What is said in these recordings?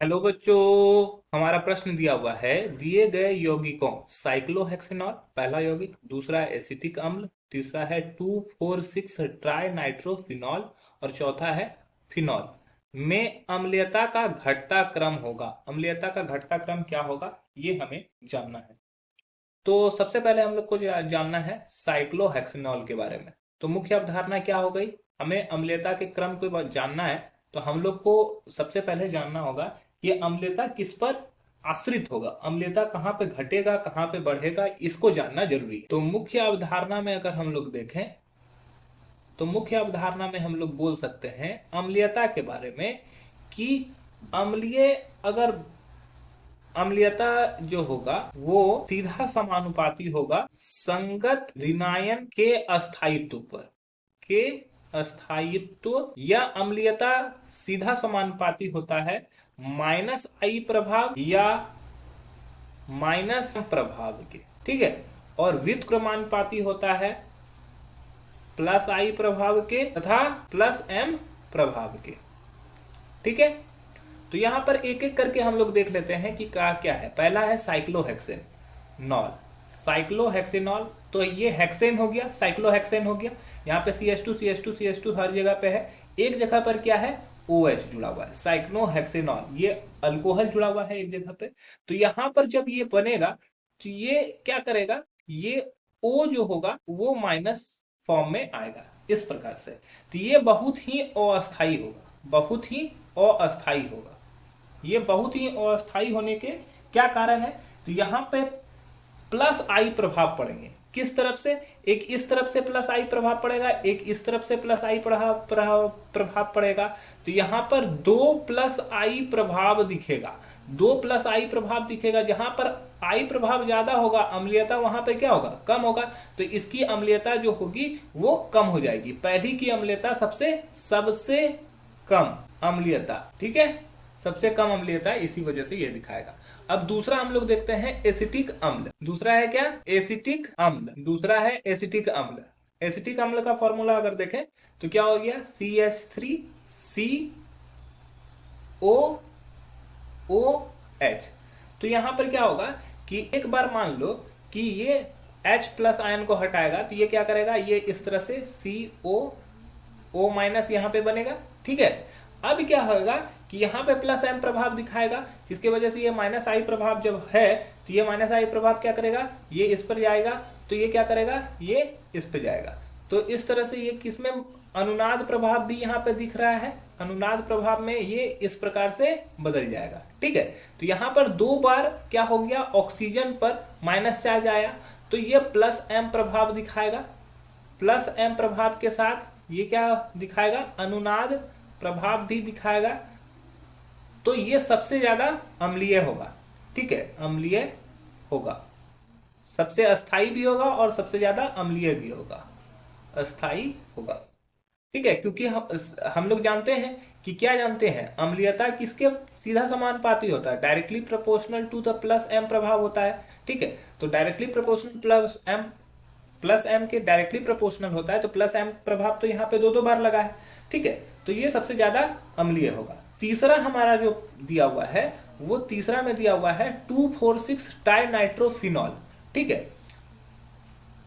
Hello बच्चों। हमारा प्रश्न दिया हुआ है, दिए गए यौगिकों साइक्लोहेक्सेनॉल पहला यौगिक, दूसरा है एसिटिक अम्ल, तीसरा है 2,4,6 ट्राई नाइट्रोफिनॉल और चौथा है फिनॉल में अम्लीयता का घटता क्रम होगा। अम्लीयता का घटता क्रम क्या होगा ये हमें जानना है। तो सबसे पहले हम लोग को जानना है साइक्लोहेक्सेनॉल के बारे में। तो मुख्य अवधारणा क्या हो गई, हमें अम्लीयता के क्रम को जानना है। तो हम लोग को सबसे पहले जानना होगा कि अम्लीयता किस पर आश्रित होगा, अम्लीयता कहाँ पे घटेगा कहाँ पे बढ़ेगा, इसको जानना जरूरी है। तो मुख्य अवधारणा में अगर हम लोग देखें तो मुख्य अवधारणा में हम लोग बोल सकते हैं अम्लीयता के बारे में कि अम्लीय अगर अम्लीयता जो होगा वो सीधा समानुपाती होगा संगत ऋणायन के अस्थायित्व पर, के अस्थायित्व या अम्लीयता सीधा समानुपाती होता है माइनस आई प्रभाव या माइनस प्रभाव के। ठीक है। और व्युत्क्रमानुपाती होता है प्लस आई प्रभाव के तथा प्लस एम प्रभाव के। ठीक है। तो यहां पर एक एक करके हम लोग देख लेते हैं कि क्या है। पहला है साइक्लोहेक्सेनॉल। साइक्लोहेक्सेनॉल तो ये हेक्सेन हो गया, साइक्लोहेक्सेन हो गया। यहाँ पे CH2 हर जगह पे है। एक जगह पर क्या है, OH जुड़ा हुआ है। साइक्लोहेक्सेनॉल ये अल्कोहल जुड़ा हुआ है एक जगह पे। तो यहां पर जब ये बनेगा तो ये क्या करेगा, ये O जो होगा वो माइनस फॉर्म में आएगा इस प्रकार से। तो ये बहुत ही अस्थायी होगा, बहुत ही अस्थायी होगा। ये बहुत ही अस्थायी होने के क्या कारण है, तो यहां पे प्लस आई प्रभाव पड़ेंगे। किस तरफ से, एक इस तरफ से प्लस आई प्रभाव पड़ेगा, एक इस तरफ से प्लस आई प्रभाव पड़ेगा। तो यहां पर दो प्लस आई प्रभाव दिखेगा, दो प्लस आई प्रभाव दिखेगा। जहां पर आई प्रभाव ज्यादा होगा अम्लीयता वहां पे क्या होगा, कम होगा। तो इसकी अम्लीयता जो होगी वो कम हो जाएगी। पहली की अम्लीयता सबसे सबसे कम अम्लीयता, ठीक है, सबसे कम अम्लीयता, इसी वजह से ये दिखाएगा। अब दूसरा हम लोग देखते हैं एसिटिक अम्ल। दूसरा है क्या, एसिटिक अम्ल। दूसरा है एसिटिक अम्ल। एसिटिक अम्ल का फॉर्मूला अगर देखें तो क्या हो गया, CH3COOH। तो यहां पर क्या होगा कि एक बार मान लो कि ये H प्लस आयन को हटाएगा तो ये क्या करेगा, ये इस तरह से CO माइनस यहां पे बनेगा। ठीक है। अब क्या होगा कि यहाँ पे प्लस एम प्रभाव दिखाएगा, जिसकी वजह से ये माइनस आई प्रभाव जब है तो ये माइनस आई प्रभाव क्या करेगा, ये इस पर जाएगा। तो ये क्या करेगा, ये इस पर जाएगा। तो इस तरह से ये किसमें अनुनाद प्रभाव भी यहाँ पे दिख रहा है। अनुनाद प्रभाव में ये इस प्रकार से बदल जाएगा। ठीक है। तो यहाँ पर दो बार क्या हो गया, ऑक्सीजन पर माइनस चार्ज आया तो ये प्लस एम प्रभाव दिखाएगा। प्लस एम प्रभाव के साथ ये क्या दिखाएगा, अनुनाद प्रभाव भी दिखाएगा। तो ये सबसे ज्यादा अम्लीय होगा। ठीक है, अम्लीय होगा, सबसे अस्थाई भी होगा और सबसे ज्यादा अम्लीय भी होगा, अस्थाई होगा। ठीक है, क्योंकि हम लोग जानते हैं कि क्या जानते हैं, अम्लीयता किसके सीधा समानुपाती होता है, directly proportional to the plus M प्रभाव होता है। ठीक है। तो डायरेक्टली प्रोपोर्शनल प्लस एम के डायरेक्टली प्रोपोर्शनल होता है। तो प्लस एम प्रभाव तो यहाँ पे दो दो बार लगा है। ठीक है। तो ये सबसे ज्यादा अम्लीय होगा। तीसरा हमारा जो दिया हुआ है वो तीसरा में दिया हुआ है 2,4,6 टाई नाइट्रोफिनॉल। ठीक है।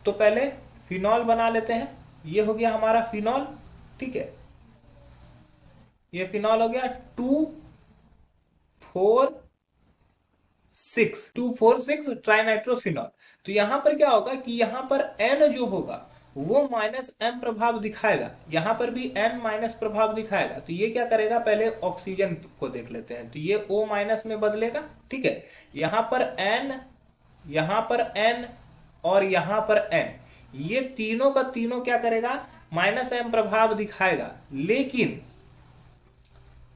तो पहले फिनॉल बना लेते हैं। ये हो गया हमारा फिनॉल। ठीक है, ये फिनॉल हो गया 2,4,6 ट्राइनाइट्रोफिनॉल। तो यहां पर क्या होगा कि यहां पर एन जो होगा वो माइनस एम प्रभाव दिखाएगा, यहां पर भी एन माइनस प्रभाव दिखाएगा। तो ये क्या करेगा, पहले ऑक्सीजन को देख लेते हैं। तो ये O माइनस में बदलेगा। ठीक है। यहां पर एन, यहां पर एन और यहां पर एन, ये तीनों का तीनों क्या करेगा, माइनस एम प्रभाव दिखाएगा। लेकिन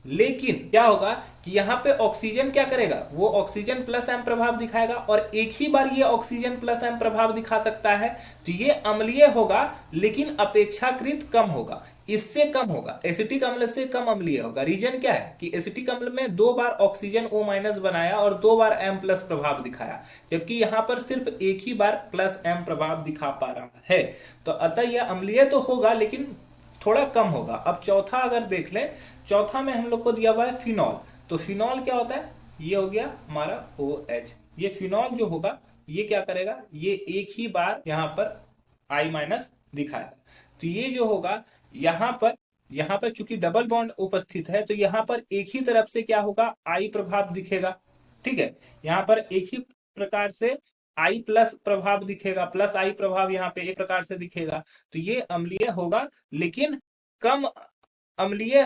लेकिन क्या होगा कि यहां पे ऑक्सीजन क्या करेगा, वो ऑक्सीजन प्लस एम प्रभाव दिखाएगा और एक ही बार ये ऑक्सीजन प्लस एम प्रभाव दिखा सकता है। तो ये अम्लीय होगा लेकिन अपेक्षाकृत कम होगा, इससे कम होगा, एसिटिक अम्ल से कम अम्लीय होगा। रीजन क्या है कि एसिटिक अम्ल में दो बार ऑक्सीजन O माइनस बनाया और दो बार M प्लस प्रभाव दिखाया, जबकि यहां पर सिर्फ एक ही बार प्लस M प्रभाव दिखा पा रहा है। तो अतः यह अम्लीय तो होगा लेकिन थोड़ा कम होगा। अब चौथा अगर देख लें, चौथा में हम लोग को दिया हुआ है फिनॉल। तो फिनॉल क्या होता है, ये हो गया हमारा OH। ये फिनॉल जो होगा ये क्या करेगा, ये एक ही बार यहाँ पर I माइनस दिखाएगा। तो ये जो होगा यहाँ पर चूंकि डबल बॉन्ड उपस्थित है तो यहाँ पर एक ही तरफ से क्या होगा, I प्रभाव दिखेगा। ठीक है, यहाँ पर एक ही प्रकार से I प्लस प्रभाव दिखेगा, प्लस I प्रभाव यहाँ पे एक प्रकार से दिखेगा। तो ये अम्लीय होगा, लेकिन कम अम्लीय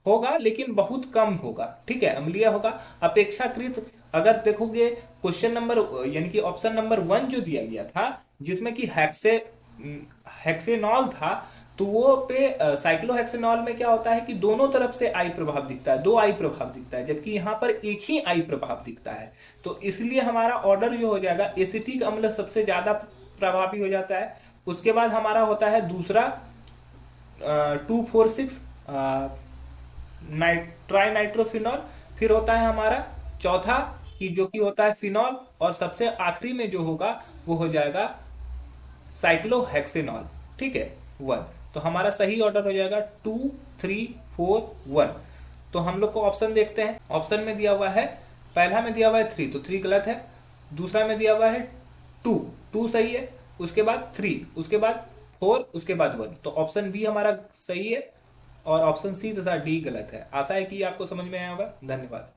होगा, लेकिन बहुत कम होगा। ठीक है, अम्लीय होगा अपेक्षाकृत। अगर देखोगे क्वेश्चन नंबर यानी कि ऑप्शन नंबर 1 जो दिया गया था, जिसमें कि हेक्सेनॉल था, तो वो पे साइक्लोहेक्सेनॉल में क्या होता है कि दोनों तरफ से आई प्रभाव दिखता है, 2 आई प्रभाव दिखता है, जबकि यहाँ पर एक ही आई प्रभाव दिखता है। तो इसलिए हमारा ऑर्डर जो हो जाएगा, एसिटिक अम्ल सबसे ज्यादा प्रभावी हो जाता है। उसके बाद हमारा होता है दूसरा 2,4,6 ट्राई नाइट्रोफिनॉल। फिर होता है हमारा चौथा कि जो कि होता है फिनॉल, और सबसे आखिरी में जो होगा वो हो जाएगा साइक्लोहेक्सेनॉल। ठीक है, 1। तो हमारा सही ऑर्डर हो जाएगा 2, 3, 4, 1। तो हम लोग को ऑप्शन देखते हैं। ऑप्शन में दिया हुआ है, पहला में दिया हुआ है 3, तो 3 गलत है। दूसरा में दिया हुआ है 2, 2 सही है। उसके बाद 3, उसके बाद 4, उसके बाद 1। तो ऑप्शन बी हमारा सही है और ऑप्शन सी तथा डी गलत है। आशा है कि आपको समझ में आया होगा। धन्यवाद।